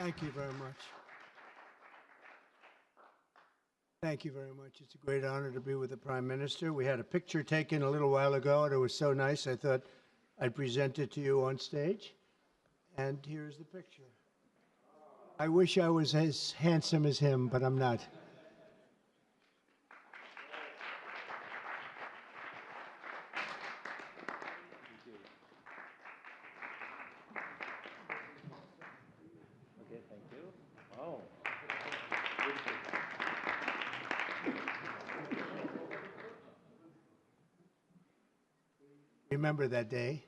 Thank you very much. Thank you very much. It's a great honor to be with the Prime Minister. We had a picture taken a little while ago, and it was so nice, I thought I'd present it to you on stage. And here's the picture. I wish I was as handsome as him, but I'm not. Okay, thank you. Wow. Remember that day.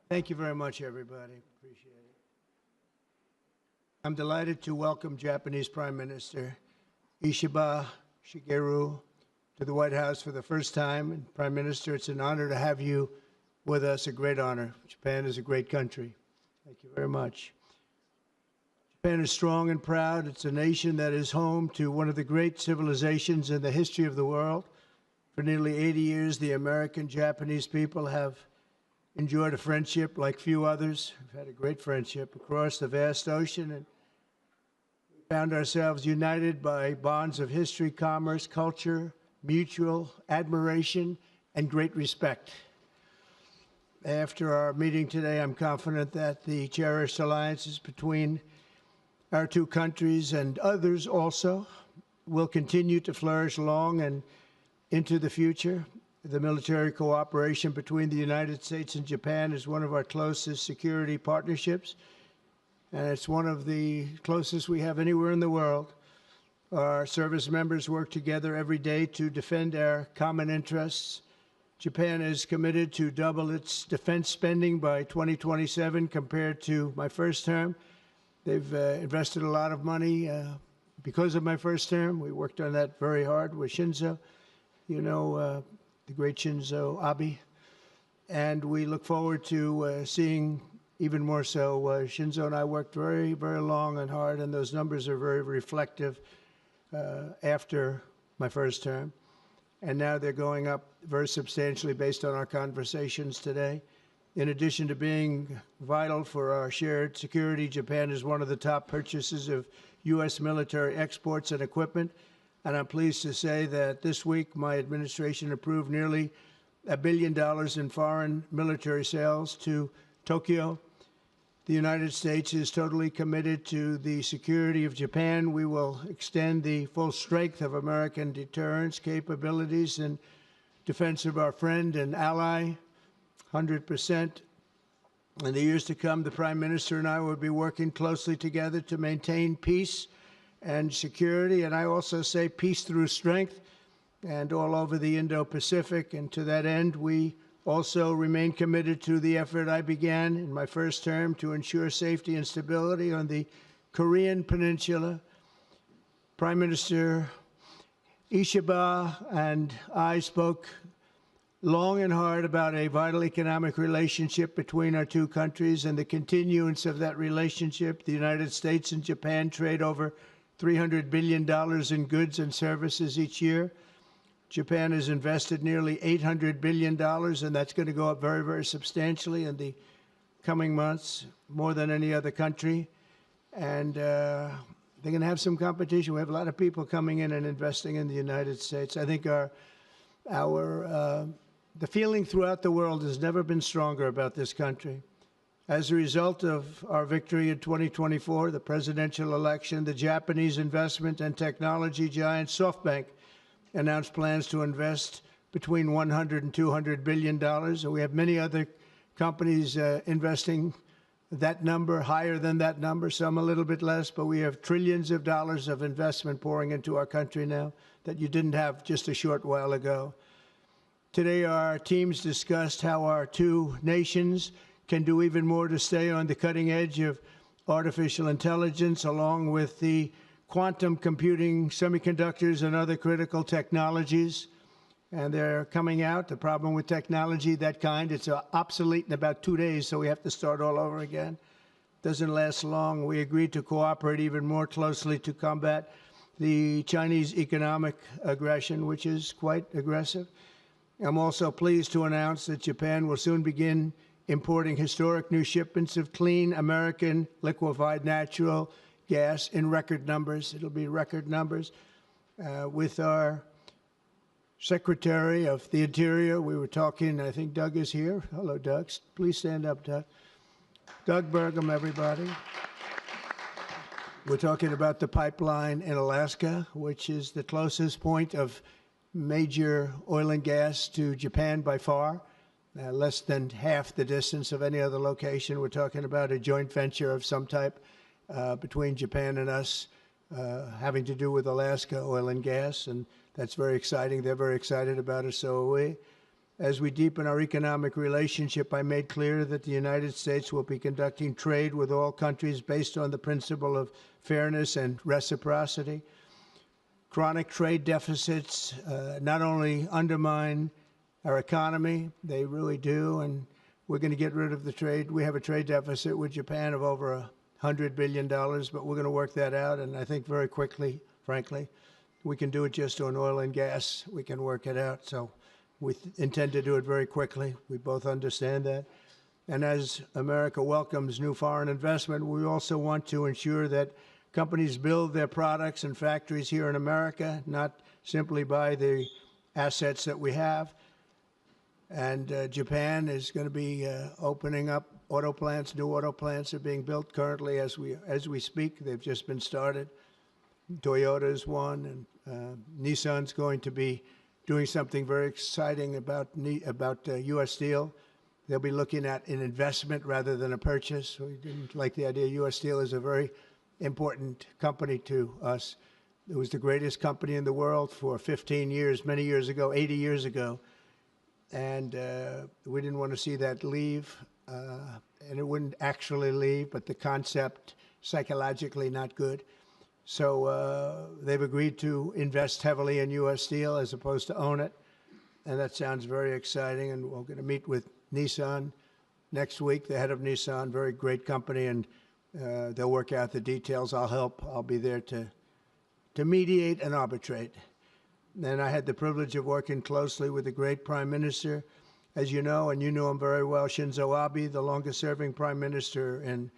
Thank you very much, everybody. Appreciate it. I'm delighted to welcome Japanese Prime Minister Ishiba Shigeru to the White House for the first time. And Prime Minister, it's an honor to have you with us, a great honor. Japan is a great country. Thank you very much. Japan is strong and proud. It's a nation that is home to one of the great civilizations in the history of the world. For nearly 80 years, the American-Japanese people have enjoyed a friendship like few others. We've had a great friendship across the vast ocean, and we found ourselves united by bonds of history, commerce, culture, mutual admiration, and great respect. After our meeting today, I'm confident that the cherished alliances between our two countries and others also will continue to flourish long and into the future. The military cooperation between the United States and Japan is one of our closest security partnerships, and it's one of the closest we have anywhere in the world. Our service members work together every day to defend our common interests. Japan is committed to double its defense spending by 2027 compared to my first term. They've invested a lot of money because of my first term. We worked on that very hard with Shinzo. You know, the great Shinzo Abe, and we look forward to seeing even more so. Shinzo and I worked very, very long and hard, and those numbers are very reflective after my first term. And now they're going up very substantially based on our conversations today. In addition to being vital for our shared security, Japan is one of the top purchasers of U.S. military exports and equipment. And I'm pleased to say that this week my administration approved nearly $1 billion in foreign military sales to Tokyo. The United States is totally committed to the security of Japan. We will extend the full strength of American deterrence capabilities in defense of our friend and ally, 100%. In the years to come, the Prime Minister and I will be working closely together to maintain peace and security, and I also say peace through strength, and all over the Indo-Pacific. And to that end, we also remain committed to the effort I began in my first term to ensure safety and stability on the Korean Peninsula. Prime Minister Ishiba and I spoke long and hard about a vital economic relationship between our two countries and the continuance of that relationship. The United States and Japan trade over $300 billion in goods and services each year. Japan has invested nearly $800 billion, and that's going to go up very, very substantially in the coming months, more than any other country. And they're going to have some competition. We have a lot of people coming in and investing in the United States. I think the feeling throughout the world has never been stronger about this country. As a result of our victory in 2024, the presidential election, the Japanese investment and technology giant SoftBank announced plans to invest between $100 and $200 billion. And we have many other companies investing that number, higher than that number, some a little bit less, but we have trillions of dollars of investment pouring into our country now that you didn't have just a short while ago. Today, our teams discussed how our two nations can do even more to stay on the cutting edge of artificial intelligence, along with the quantum computing, semiconductors, and other critical technologies. And they're coming out. The problem with technology, that kind, it's obsolete in about 2 days, so we have to start all over again. Doesn't last long. We agreed to cooperate even more closely to combat the Chinese economic aggression, which is quite aggressive. I'm also pleased to announce that Japan will soon begin importing historic new shipments of clean American liquefied natural gas in record numbers. It'll be record numbers. With our Secretary of the Interior, we were talking, I think Doug is here. Hello, Doug. Please stand up, Doug. Doug Burgum, everybody. We're talking about the pipeline in Alaska, which is the closest point of major oil and gas to Japan by far, less than half the distance of any other location. We're talking about a joint venture of some type between Japan and us, having to do with Alaska oil and gas, and that's very exciting. They're very excited about it, so are we. As we deepen our economic relationship, I made clear that the United States will be conducting trade with all countries based on the principle of fairness and reciprocity. Chronic trade deficits not only undermine our economy, they really do, and we're going to get rid of the trade. We have a trade deficit with Japan of over $100 billion, but we're going to work that out, and I think very quickly, frankly. We can do it just on oil and gas. We can work it out, so we intend to do it very quickly. We both understand that. And as America welcomes new foreign investment, we also want to ensure that companies build their products and factories here in America, not simply buy the assets that we have. And Japan is going to be opening up auto plants. New auto plants are being built currently as we speak. They've just been started. Toyota is one, and Nissan's going to be doing something very exciting about U.S. Steel. They'll be looking at an investment rather than a purchase. We didn't like the idea. U.S. Steel is a very important company to us. It was the greatest company in the world for 15 years, many years ago, 80 years ago. And we didn't want to see that leave. And it wouldn't actually leave, but the concept, psychologically not good. So they've agreed to invest heavily in U.S. Steel as opposed to own it. And that sounds very exciting. And we're going to meet with Nissan next week, the head of Nissan, very great company, and they'll work out the details. I'll help. I'll be there to mediate and arbitrate. And I had the privilege of working closely with the great Prime Minister, as you know, and you know him very well, Shinzo Abe, the longest-serving Prime Minister in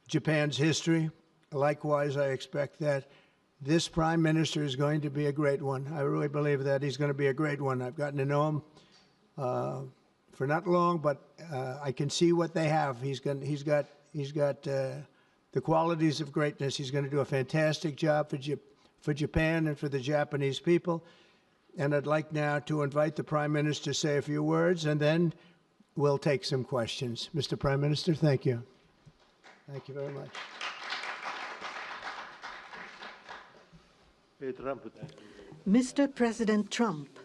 Japan's history. Likewise, I expect that this Prime Minister is going to be a great one. I really believe that he's going to be a great one. I've gotten to know him for not long, but I can see what they have. He's got the qualities of greatness. He's going to do a fantastic job for Japan and for the Japanese people. And I'd like now to invite the Prime Minister to say a few words, and then we'll take some questions. Mr. Prime Minister, thank you. Thank you very much. Mr. President Trump,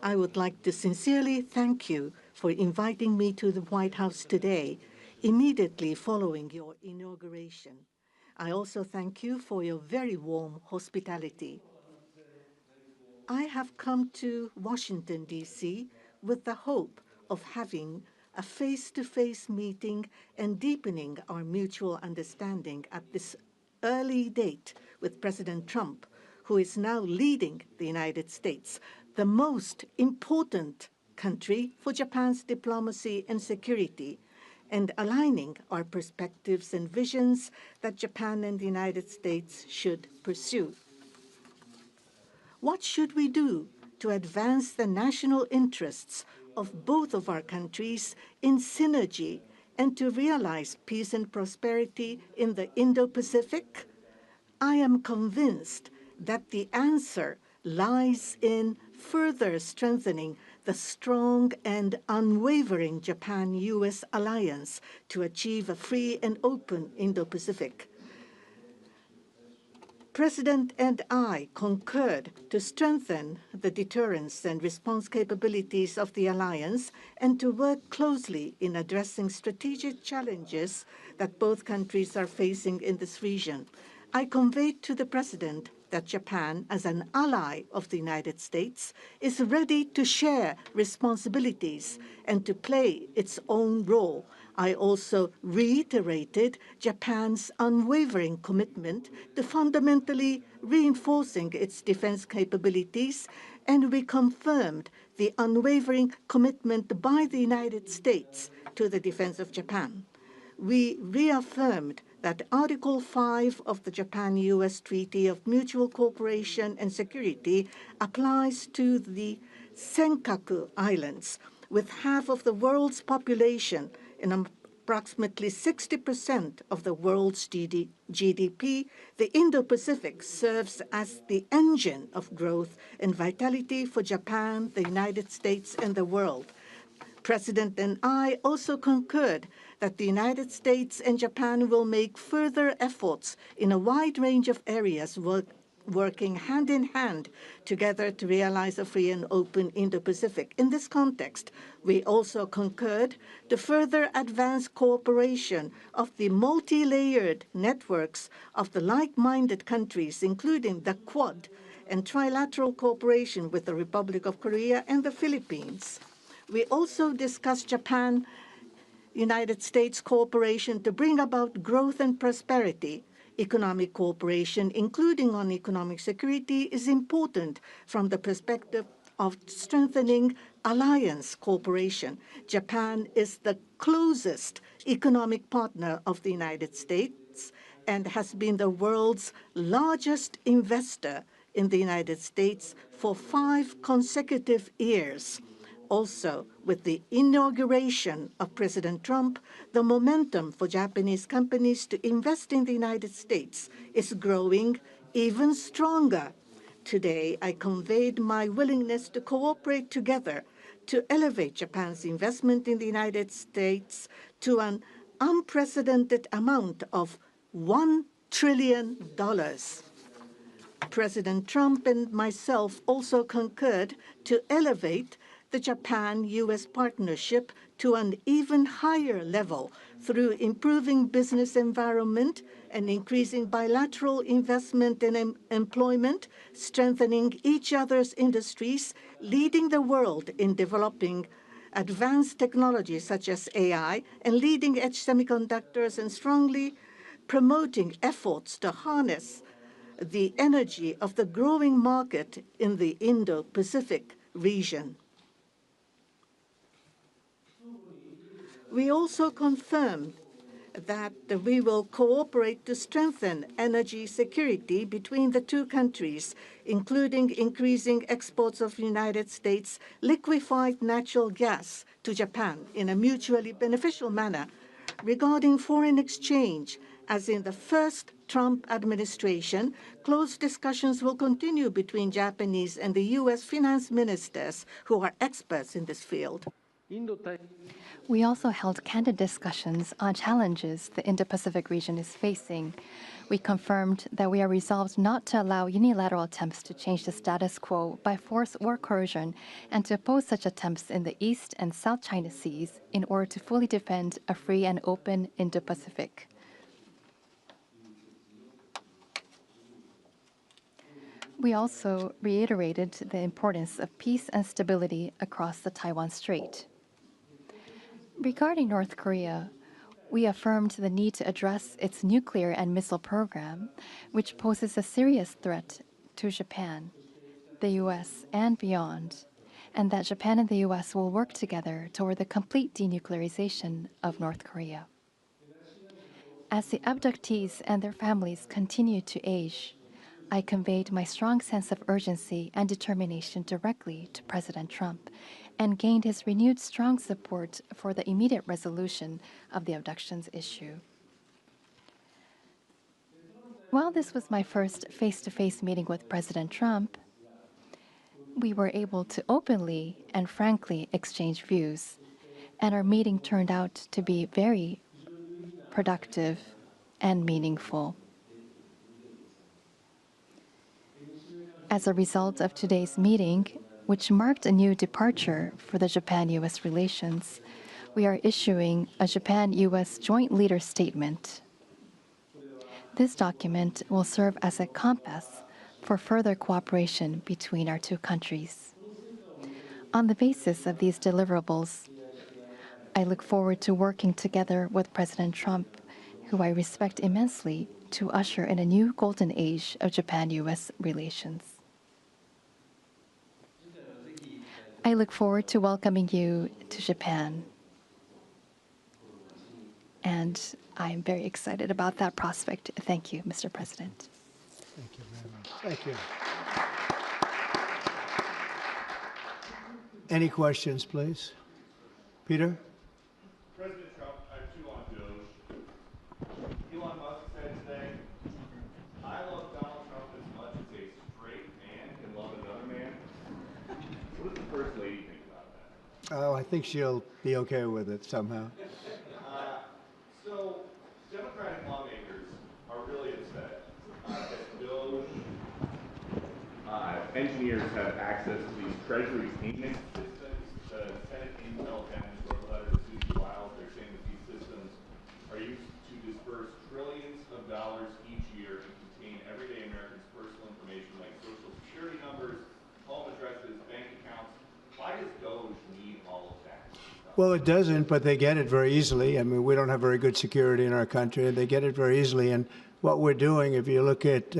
I would like to sincerely thank you for inviting me to the White House today, immediately following your inauguration. I also thank you for your very warm hospitality. I have come to Washington, D.C. with the hope of having a face-to-face meeting and deepening our mutual understanding at this early date with President Trump, who is now leading the United States, the most important country for Japan's diplomacy and security, and aligning our perspectives and visions that Japan and the United States should pursue. What should we do to advance the national interests of both of our countries in synergy and to realize peace and prosperity in the Indo-Pacific? I am convinced that the answer lies in further strengthening the strong and unwavering Japan-U.S. alliance to achieve a free and open Indo-Pacific. President and I concurred to strengthen the deterrence and response capabilities of the alliance and to work closely in addressing strategic challenges that both countries are facing in this region. I conveyed to the President that Japan, as an ally of the United States, is ready to share responsibilities and to play its own role. I also reiterated Japan's unwavering commitment to fundamentally reinforcing its defense capabilities, and we confirmed the unwavering commitment by the United States to the defense of Japan. We reaffirmed that Article 5 of the Japan-US Treaty of Mutual Cooperation and Security applies to the Senkaku Islands, with half of the world's population and approximately 60% of the world's GDP. The Indo-Pacific serves as the engine of growth and vitality for Japan, the United States, and the world. President and I also concurred that the United States and Japan will make further efforts in a wide range of areas, working hand in hand together to realize a free and open Indo-Pacific. In this context, we also concurred to further advance cooperation of the multi-layered networks of the like-minded countries, including the Quad, and trilateral cooperation with the Republic of Korea and the Philippines. We also discussed Japan-United States cooperation to bring about growth and prosperity. Economic cooperation, including on economic security, is important from the perspective of strengthening alliance cooperation. Japan is the closest economic partner of the United States and has been the world's largest investor in the United States for 5 consecutive years. Also, with the inauguration of President Trump, the momentum for Japanese companies to invest in the United States is growing even stronger. Today, I conveyed my willingness to cooperate together to elevate Japan's investment in the United States to an unprecedented amount of $1 trillion. President Trump and myself also concurred to elevate the Japan-US partnership to an even higher level through improving business environment and increasing bilateral investment and employment, strengthening each other's industries, leading the world in developing advanced technologies such as AI and leading-edge semiconductors, and strongly promoting efforts to harness the energy of the growing market in the Indo-Pacific region. We also confirmed that we will cooperate to strengthen energy security between the two countries, including increasing exports of United States liquefied natural gas to Japan in a mutually beneficial manner. Regarding foreign exchange, as in the first Trump administration, close discussions will continue between Japanese and the U.S. finance ministers, who are experts in this field. We also held candid discussions on challenges the Indo-Pacific region is facing. We confirmed that we are resolved not to allow unilateral attempts to change the status quo by force or coercion, and to oppose such attempts in the East and South China Seas in order to fully defend a free and open Indo-Pacific. We also reiterated the importance of peace and stability across the Taiwan Strait. Regarding North Korea, we affirmed the need to address its nuclear and missile program, which poses a serious threat to Japan, the U.S., and beyond, and that Japan and the U.S. will work together toward the complete denuclearization of North Korea. As the abductees and their families continue to age, I conveyed my strong sense of urgency and determination directly to President Trump, and gained his renewed strong support for the immediate resolution of the abductions issue. While this was my first face-to-face meeting with President Trump, we were able to openly and frankly exchange views, and our meeting turned out to be very productive and meaningful. As a result of today's meeting, which marked a new departure for the Japan-U.S. relations, we are issuing a Japan-U.S. Joint Leaders Statement. This document will serve as a compass for further cooperation between our two countries. On the basis of these deliverables, I look forward to working together with President Trump, who I respect immensely, to usher in a new golden age of Japan-U.S. relations. I look forward to welcoming you to Japan. And I'm very excited about that prospect. Thank you, Mr. President. Thank you very much. Thank you. Any questions, please? Peter? President Trump, I have two on DOJ. Elon Musk said today, I love Donald Trump as much as a straight man can love another man. What does the First Lady think about that? Oh, I think she'll be okay with it somehow. So, Democratic lawmakers are really upset that DOJ engineers have access to these Treasury payment systems. The Senate Intel Defense wrote a letter to Susie Wiles. They're saying that these systems are used to disperse trillions of dollars each year and contain everyday Americans' personal information like social security numbers, home addresses, bank accounts. Why does DOJ need all of that? Well, it doesn't, but they get it very easily. I mean, we don't have very good security in our country, and they get it very easily. And what we're doing, if you look at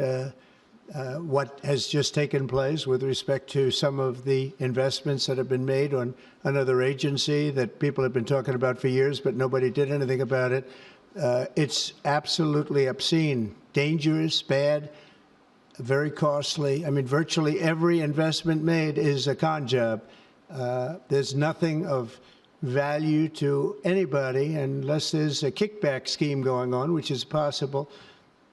what has just taken place with respect to some of the investments that have been made on another agency that people have been talking about for years, but nobody did anything about it, it's absolutely obscene, dangerous, bad, very costly. I mean, virtually every investment made is a con job. There's nothing of value to anybody unless there's a kickback scheme going on, which is possible.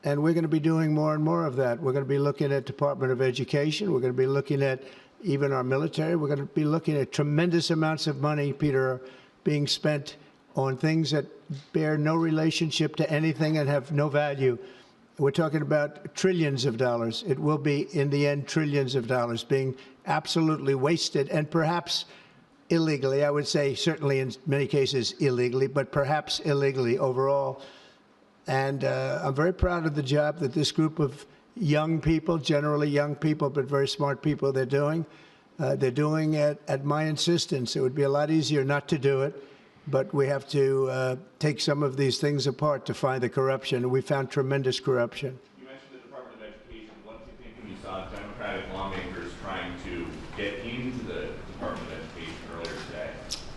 And we're going to be doing more and more of that. We're going to be looking at Department of Education. We're going to be looking at even our military. We're going to be looking at tremendous amounts of money, Peter, being spent on things that bear no relationship to anything and have no value. We're talking about trillions of dollars. It will be, in the end, trillions of dollars being absolutely wasted, and perhaps illegally. I would say certainly in many cases illegally, but perhaps illegally overall. And I'm very proud of the job that this group of young people, generally young people, but very smart people, they're doing. They're doing it at my insistence. It would be a lot easier not to do it, but we have to take some of these things apart to find the corruption. And we found tremendous corruption. You mentioned the Department of Education. What do you think when you saw Democratic lawmakers trying to get into the Department of Education earlier today?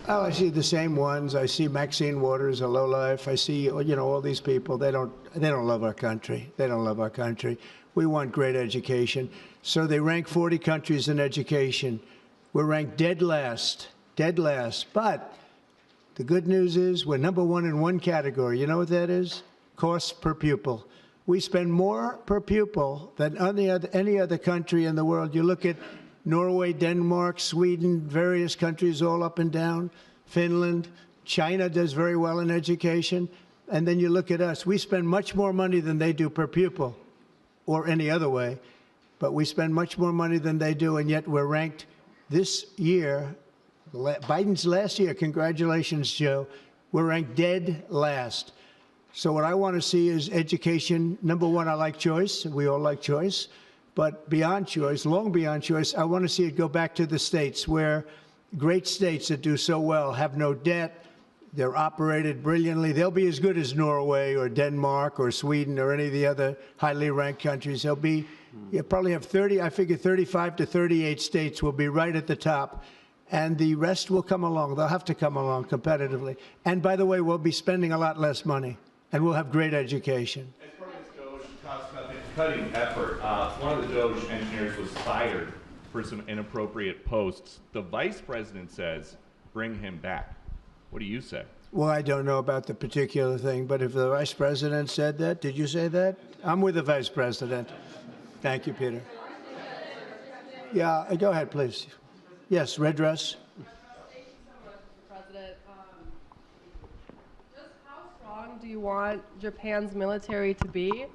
Oh, I see the same ones. I see Maxine Waters, a lowlife. I see, you know, all these people. They don't love our country. They don't love our country. We want great education. So they rank 40 countries in education. We're ranked dead last, dead last. But the good news is we're number one in one category. You know what that is? Cost per pupil. We spend more per pupil than any other country in the world. You look at Norway, Denmark, Sweden, various countries all up and down, Finland, China does very well in education. And then you look at us. We spend much more money than they do per pupil or any other way. But we spend much more money than they do, and yet we're ranked this year, Biden's last year, congratulations, Joe, we're ranked dead last. So what I want to see is education. Number one, I like choice. We all like choice. But beyond choice, long beyond choice, I want to see it go back to the states where great states that do so well have no debt. They're operated brilliantly. They'll be as good as Norway or Denmark or Sweden or any of the other highly ranked countries. They'll be, you probably have 30, I figure 35 to 38 states will be right at the top. And the rest will come along. They'll have to come along competitively. And by the way, we'll be spending a lot less money. And we'll have great education. As part of this DOJ talks about the cutting effort, one of the DOJ engineers was fired for some inappropriate posts. The vice president says, bring him back. What do you say? Well, I don't know about the particular thing, but if the vice president said that, did you say that? I'm with the vice president. Thank you, Peter. Yeah, go ahead, please. Yes, red dress. Thank you so much, Mr. President. Just how strong do you want Japan's military to be?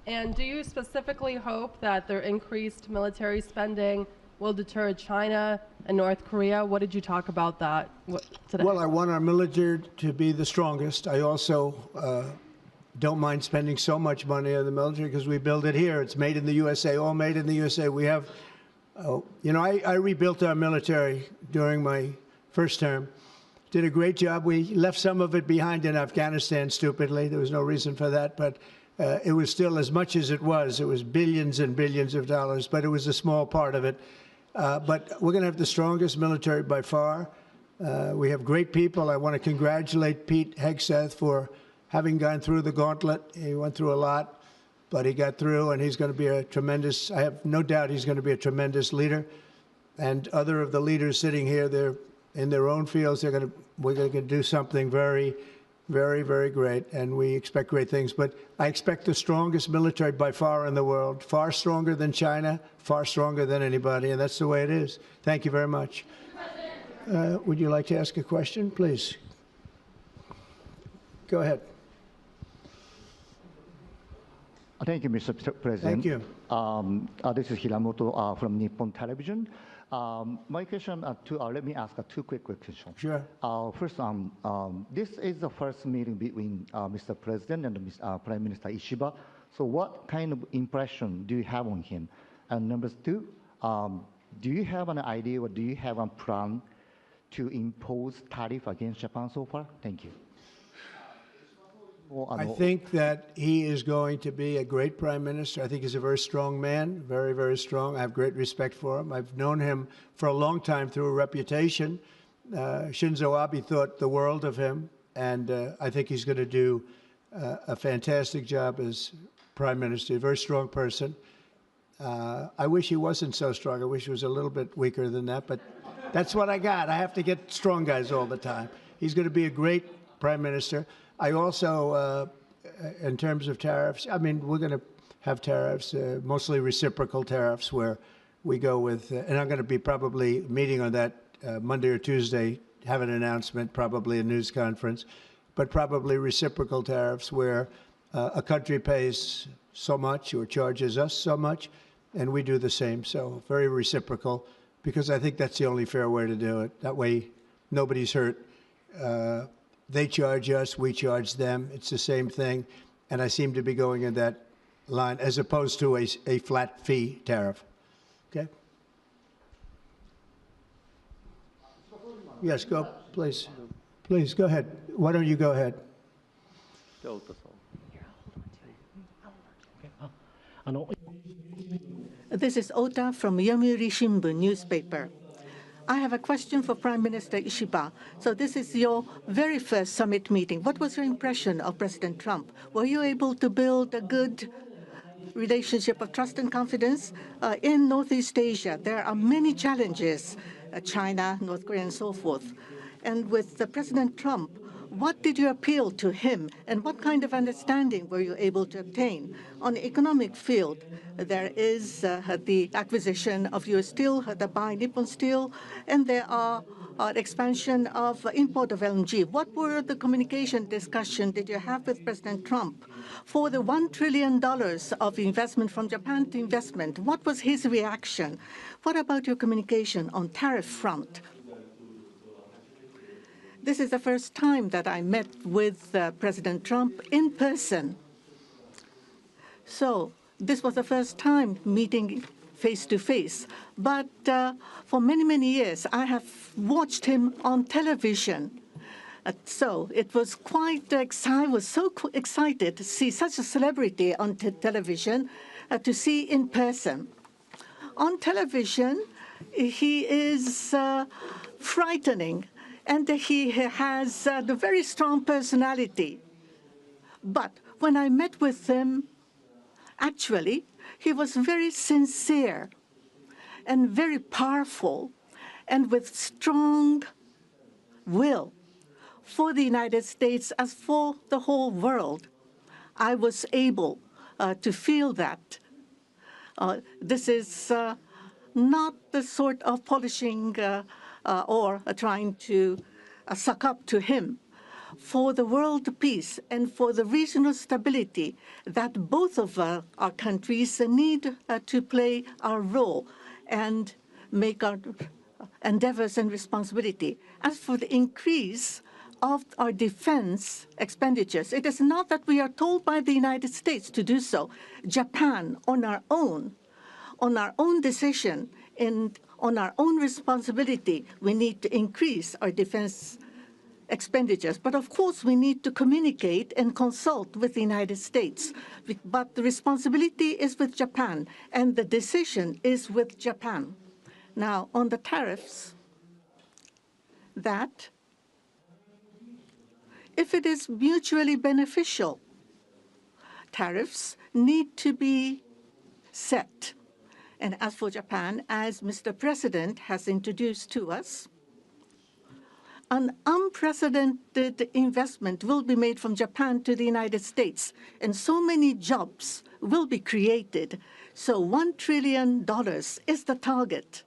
And do you specifically hope that their increased military spending will deter China and North Korea? What did you talk about that today? Well, I want our military to be the strongest. I also don't mind spending so much money on the military because we build it here. It's made in the USA, all made in the USA. We have, you know, I rebuilt our military during my first term. Did a great job. We left some of it behind in Afghanistan, stupidly. There was no reason for that, but it was still as much as it was. It was billions and billions of dollars, but it was a small part of it. But we're going to have the strongest military by far. We have great people. I want to congratulate Pete Hegseth for having gone through the gauntlet. He went through a lot, but he got through, and he's going to be a tremendous, I have no doubt he's going to be a tremendous leader. And other of the leaders sitting here, they're in their own fields. We're going to do something very, very, very great, and we expect great things. But I expect the strongest military by far in the world, far stronger than China, far stronger than anybody, and that's the way it is. Thank you very much. Would you like to ask a question, please? Go ahead. Thank you, Mr. President. Thank you. This is Hiramoto from Nippon Television. My question, let me ask two quick questions. Sure. First, this is the first meeting between Mr. President and Prime Minister Ishiba. So what kind of impression do you have on him? And number two, do you have an idea or do you have a plan to impose tariff against Japan so far? Thank you. I think that he is going to be a great prime minister. I think he's a very strong man, very, very strong. I have great respect for him. I've known him for a long time through a reputation. Shinzo Abe thought the world of him, and I think he's going to do a fantastic job as prime minister. A very strong person. I wish he wasn't so strong. I wish he was a little bit weaker than that, but that's what I got. I have to get strong guys all the time. He's going to be a great prime minister. I also, in terms of tariffs, I mean, we're going to have tariffs, mostly reciprocal tariffs, where we go with, and I'm going to be probably meeting on that Monday or Tuesday, have an announcement, probably a news conference, but probably reciprocal tariffs where a country pays so much or charges us so much, and we do the same. So very reciprocal, because I think that's the only fair way to do it. That way, nobody's hurt. They charge us, we charge them. It's the same thing. And I seem to be going in that line as opposed to a flat fee tariff. Okay? Yes, go, please. Please, go ahead. Why don't you go ahead? This is Ota from Yomiuri Shimbun newspaper. I have a question for Prime Minister Ishiba. So this is your very first summit meeting. What was your impression of President Trump? Were you able to build a good relationship of trust and confidence? In Northeast Asia, there are many challenges, China, North Korea, and so forth. And with President Trump, what did you appeal to him, and what kind of understanding were you able to obtain? On the economic field, there is the acquisition of U.S. Steel, by Nippon Steel, and there are expansion of import of LNG. What were the communication discussion did you have with President Trump? For the $1 trillion of investment from Japan to investment, what was his reaction? What about your communication on tariff front? This is the first time that I met with President Trump in person. So this was the first time meeting face-to-face. But for many, many years, I have watched him on television. So it was quite I was so excited to see such a celebrity on television, to see in person. On television, he is frightening. And he has the very strong personality. But when I met with him, actually, he was very sincere and very powerful and with strong will for the United States as for the whole world. I was able to feel that. This is not the sort of polishing or trying to suck up to him. For the world peace and for the regional stability that both of our countries need to play our role and make our endeavors and responsibility. As for the increase of our defense expenditures, it is not that we are told by the United States to do so. Japan, on our own decision, and on our own responsibility, we need to increase our defense expenditures. But of course, we need to communicate and consult with the United States. But the responsibility is with Japan, and the decision is with Japan. Now, on the tariffs, that if it is mutually beneficial, tariffs need to be set. And as for Japan, as Mr. President has introduced to us, an unprecedented investment will be made from Japan to the United States, and so many jobs will be created. So $1 trillion is the target.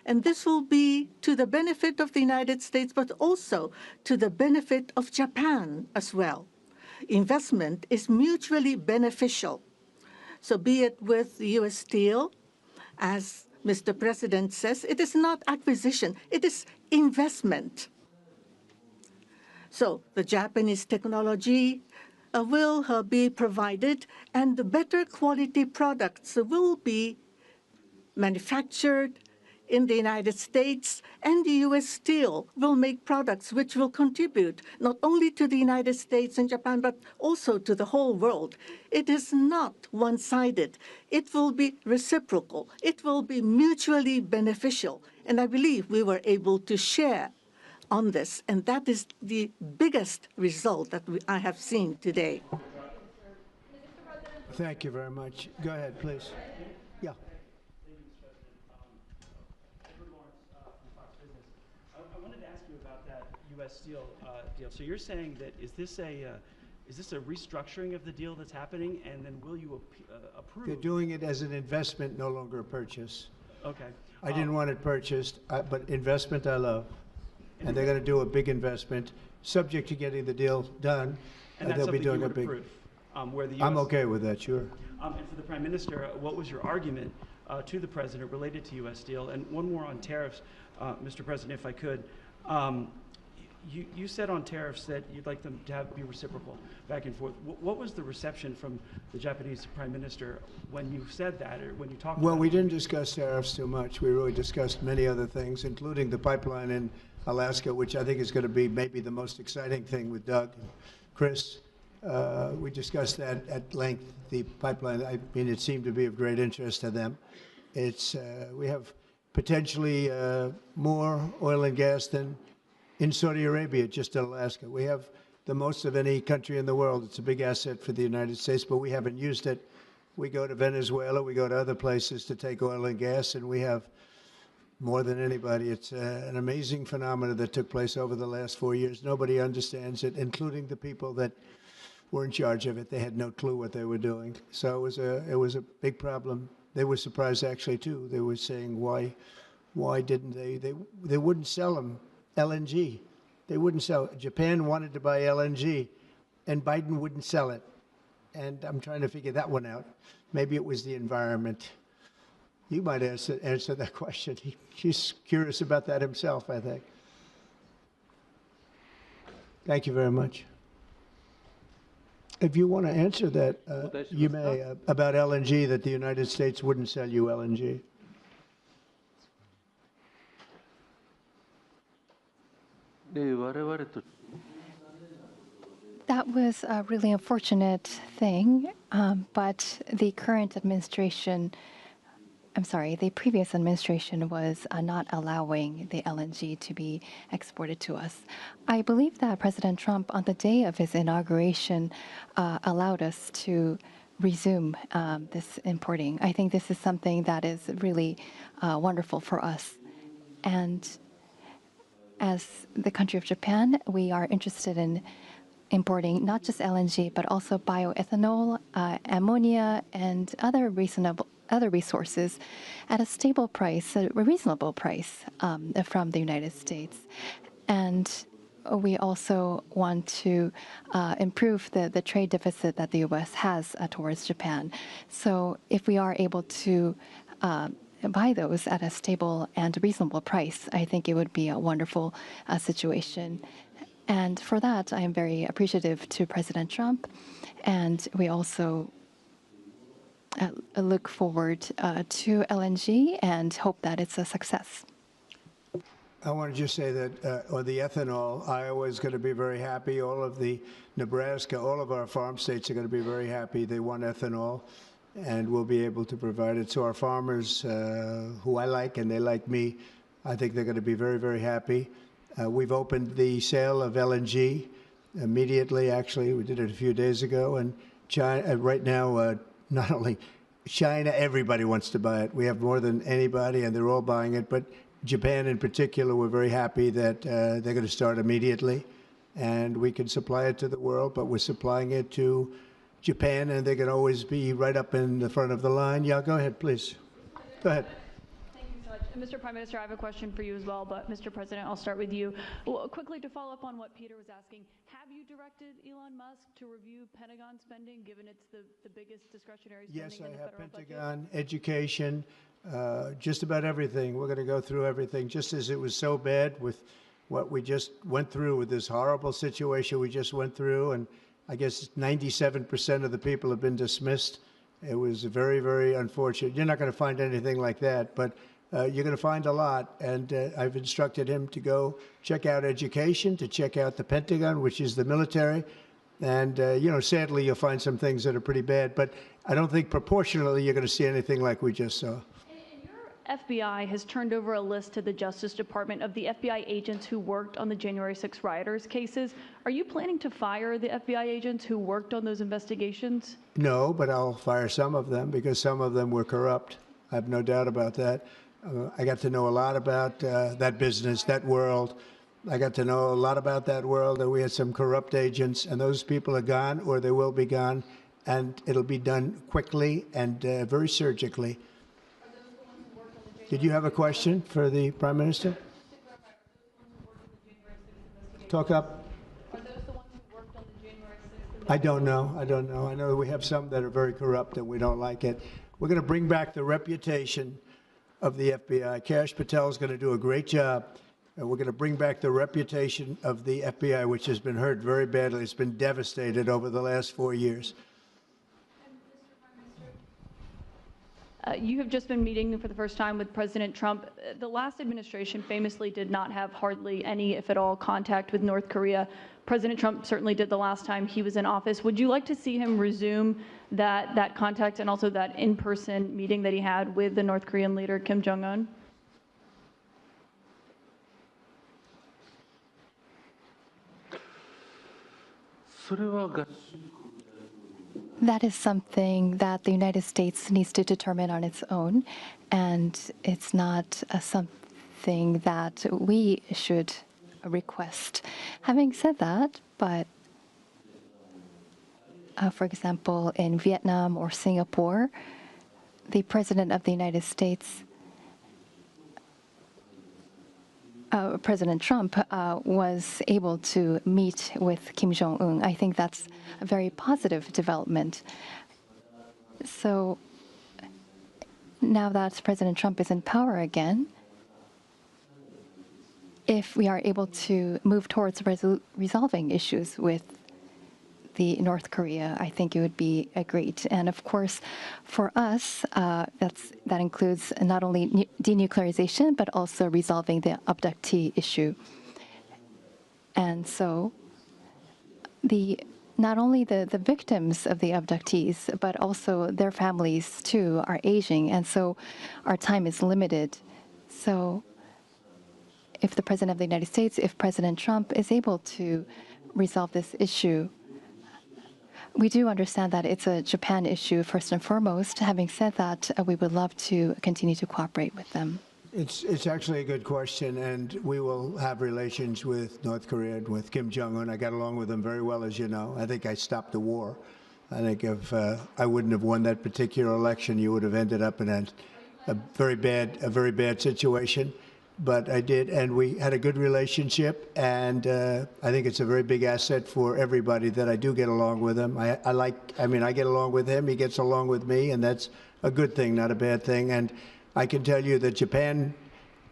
And this will be to the benefit of the United States, but also to the benefit of Japan as well. Investment is mutually beneficial. So be it with U.S. Steel, as Mr. President says, it is not acquisition, it is investment. So the Japanese technology will be provided, and the better quality products will be manufactured in the United States, and the U.S. Steel will make products which will contribute not only to the United States and Japan, but also to the whole world. It is not one-sided. It will be reciprocal. It will be mutually beneficial. And I believe we were able to share on this, and that is the biggest result that I have seen today. Thank you very much. Go ahead, please. Yeah. I wanted to ask you about that U.S. Steel deal. So you're saying that is this a restructuring of the deal that's happening, and then will you approve? They're doing it as an investment, no longer a purchase. Okay. I didn't want it purchased, but investment I love. And they're going to do a big investment, subject to getting the deal done. And that's they'll be something doing you a would big. approve, where the U.S. I'm okay with that, sure. And for the Prime Minister, what was your argument to the President related to U.S. Steel? And one more on tariffs, Mr. President, if I could. You said on tariffs that you'd like them to be reciprocal, back and forth. What was the reception from the Japanese Prime Minister when you said that, or when you talked about it? Well, we didn't discuss tariffs too much. We really discussed many other things, including the pipeline in Alaska, which I think is going to be maybe the most exciting thing with Doug and Chris. We discussed that at length, the pipeline. I mean, it seemed to be of great interest to them. It's we have potentially more oil and gas than in Saudi Arabia, just in Alaska. We have the most of any country in the world. It's a big asset for the United States, but we haven't used it. We go to Venezuela, we go to other places to take oil and gas, and we have more than anybody. It's an amazing phenomenon that took place over the last 4 years. Nobody understands it, including the people that were in charge of it. They had no clue what they were doing. So it was a big problem. They were surprised actually too. They were saying why didn't they wouldn't sell them LNG. They wouldn't sell it. Japan wanted to buy LNG, and Biden wouldn't sell it. And I'm trying to figure that one out. Maybe it was the environment. You might answer that question. He's curious about that himself, I think. Thank you very much. If you want to answer that, you may, about LNG, that the United States wouldn't sell you LNG. That was a really unfortunate thing, but the current administration, the previous administration was not allowing the LNG to be exported to us. I believe that President Trump, on the day of his inauguration, allowed us to resume this importing. I think this is something that is really wonderful for us. And as the country of Japan, we are interested in importing not just LNG, but also bioethanol, ammonia, and other resources at a stable price, a reasonable price from the United States. And we also want to improve the trade deficit that the U.S. has towards Japan. So if we are able to buy those at a stable and reasonable price, I think it would be a wonderful situation. And for that, I am very appreciative to President Trump. And we also look forward to LNG and hope that it's a success. I want to just say that on the ethanol, Iowa is going to be very happy. All of the Nebraska, all of our farm states are going to be very happy. They want ethanol. and we'll be able to provide it. So our farmers, who I like and they like me, I think they're going to be very, very happy. We've opened the sale of LNG immediately. Actually, we did it a few days ago, and China right now, not only China, everybody wants to buy it. We have more than anybody, and they're all buying it. But Japan, in particular, we're very happy that they're going to start immediately, and we can supply it to the world. But we're supplying it to Japan, and they can always be right up in the front of the line. Yeah, go ahead, please. Go ahead. Thank you so much. And Mr. Prime Minister, I have a question for you as well, but Mr. President, I'll start with you. Well, quickly to follow up on what Peter was asking, have you directed Elon Musk to review Pentagon spending, given it's the biggest discretionary spending Yes, in I the have federal Pentagon, budget? education, just about everything. We're going to go through everything, just as it was so bad with what we just went through with this horrible situation we just went through, and I guess 97% of the people have been dismissed. It was very, very unfortunate. You're not going to find anything like that, but you're going to find a lot. And I've instructed him to go check out education, to check out the Pentagon, which is the military. And, sadly, you'll find some things that are pretty bad. But I don't think proportionally you're going to see anything like we just saw. FBI has turned over a list to the Justice Department of the FBI agents who worked on the January 6 rioters cases. Are you planning to fire the FBI agents who worked on those investigations? No, but I'll fire some of them because some of them were corrupt. I have no doubt about that. I got to know a lot about that business, that world. I got to know a lot about that world, and we had some corrupt agents, and those people are gone, or they will be gone, and it'll be done quickly and very surgically. Did you have a question for the Prime Minister? Talk up. Are those the ones who worked on the January 6th? I don't know. I know we have some that are very corrupt and we don't like it. We're going to bring back the reputation of the FBI. Kash Patel is going to do a great job. And we're going to bring back the reputation of the FBI, which has been hurt very badly. It's been devastated over the last 4 years. You have just been meeting for the first time with President Trump. The last administration famously did not have hardly any, if at all, contact with North Korea. President Trump certainly did the last time he was in office. Would you like to see him resume that contact and also that in-person meeting that he had with the North Korean leader, Kim Jong-un? That is something that the United States needs to determine on its own, and it's not something that we should request. Having said that, but for example, in Vietnam or Singapore, the President of the United States, President Trump, was able to meet with Kim Jong-un. I think that's a very positive development. So now that President Trump is in power again, if we are able to move towards resolving issues with the North Korea, I think it would be great. And of course, for us, that includes not only denuclearization, but also resolving the abductee issue. And so not only the victims of the abductees, but also their families too are aging. And so our time is limited. So if the President of the United States, if President Trump is able to resolve this issue, we do understand that it's a Japan issue first and foremost. Having said that, we would love to continue to cooperate with them. It's actually a good question, and we will have relations with North Korea and with Kim Jong-un. I got along with him very well, as you know. I think I stopped the war. I think if I wouldn't have won that particular election, you would have ended up in a very bad situation. But I did, and we had a good relationship, and I think it's a very big asset for everybody that I do get along with him. I get along with him, he gets along with me, and that's a good thing, not a bad thing. And I can tell you that Japan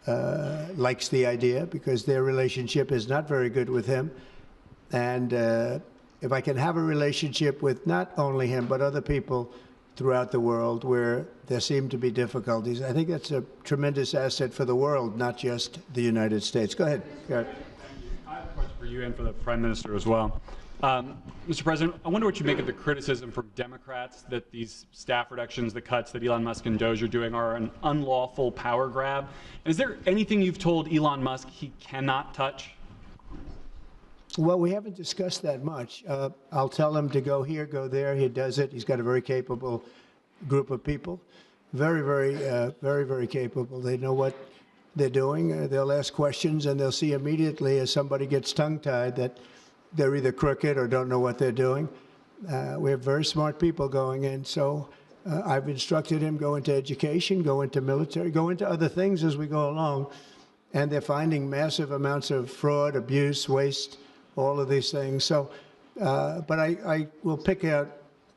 likes the idea because their relationship is not very good with him. And if I can have a relationship with not only him, but other people throughout the world where there seem to be difficulties, I think that's a tremendous asset for the world, not just the United States. Go ahead. I have a question for you and for the Prime Minister as well. Mr. President, I wonder what you make of the criticism from Democrats that these staff reductions, the cuts that Elon Musk and Doge are doing are an unlawful power grab. And is there anything you've told Elon Musk he cannot touch? Well, we haven't discussed that much. I'll tell him to go here, go there. He does it. He's got a very capable group of people. Very capable. They know what they're doing. They'll ask questions, and they'll see immediately as somebody gets tongue-tied that they're either crooked or don't know what they're doing. We have very smart people going in. So I've instructed him go into education, go into military, go into other things as we go along. And they're finding massive amounts of fraud, abuse, waste, all of these things. So, but I will pick out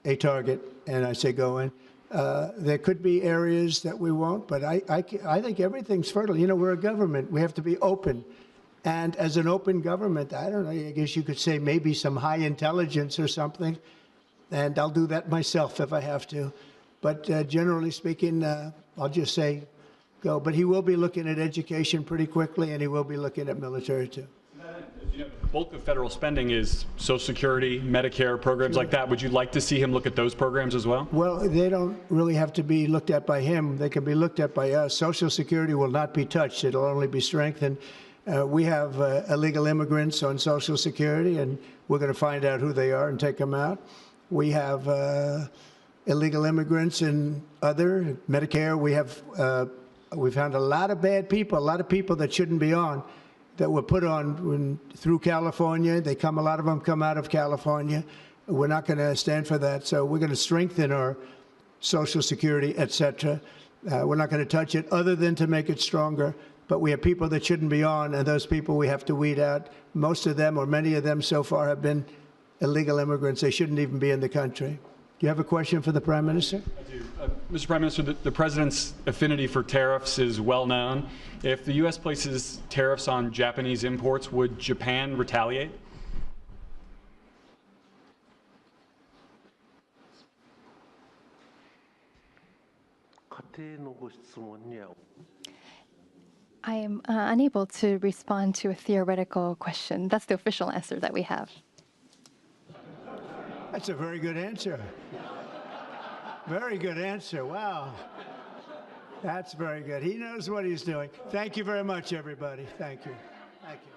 a target and I say go in. There could be areas that we won't, but I think everything's fertile. You know, we're a government. We have to be open. And as an open government, I don't know, I guess you could say maybe some high intelligence or something. And I'll do that myself if I have to. But generally speaking, I'll just say go. But he will be looking at education pretty quickly, and he will be looking at military too. You know, the bulk of federal spending is Social Security, Medicare, programs like that. Would you like to see him look at those programs as well? Well, they don't really have to be looked at by him. They can be looked at by us. Social Security will not be touched. It'll only be strengthened. We have illegal immigrants on Social Security, and we're going to find out who they are and take them out. We have illegal immigrants in other Medicare. We've found a lot of bad people, a lot of people that shouldn't be on, that were put on through California. A lot of them come out of California. We're not going to stand for that. So we're going to strengthen our Social Security, et cetera. We're not going to touch it other than to make it stronger. But we have people that shouldn't be on, and those people we have to weed out. Most of them, or many of them so far, have been illegal immigrants. They shouldn't even be in the country. Do you have a question for the Prime Minister? I do. Mr. Prime Minister, the President's affinity for tariffs is well known. If the U.S. places tariffs on Japanese imports, would Japan retaliate? I am unable to respond to a theoretical question. That's the official answer that we have. That's a very good answer. Very good answer. Wow. That's very good. He knows what he's doing. Thank you very much, everybody. Thank you. Thank you.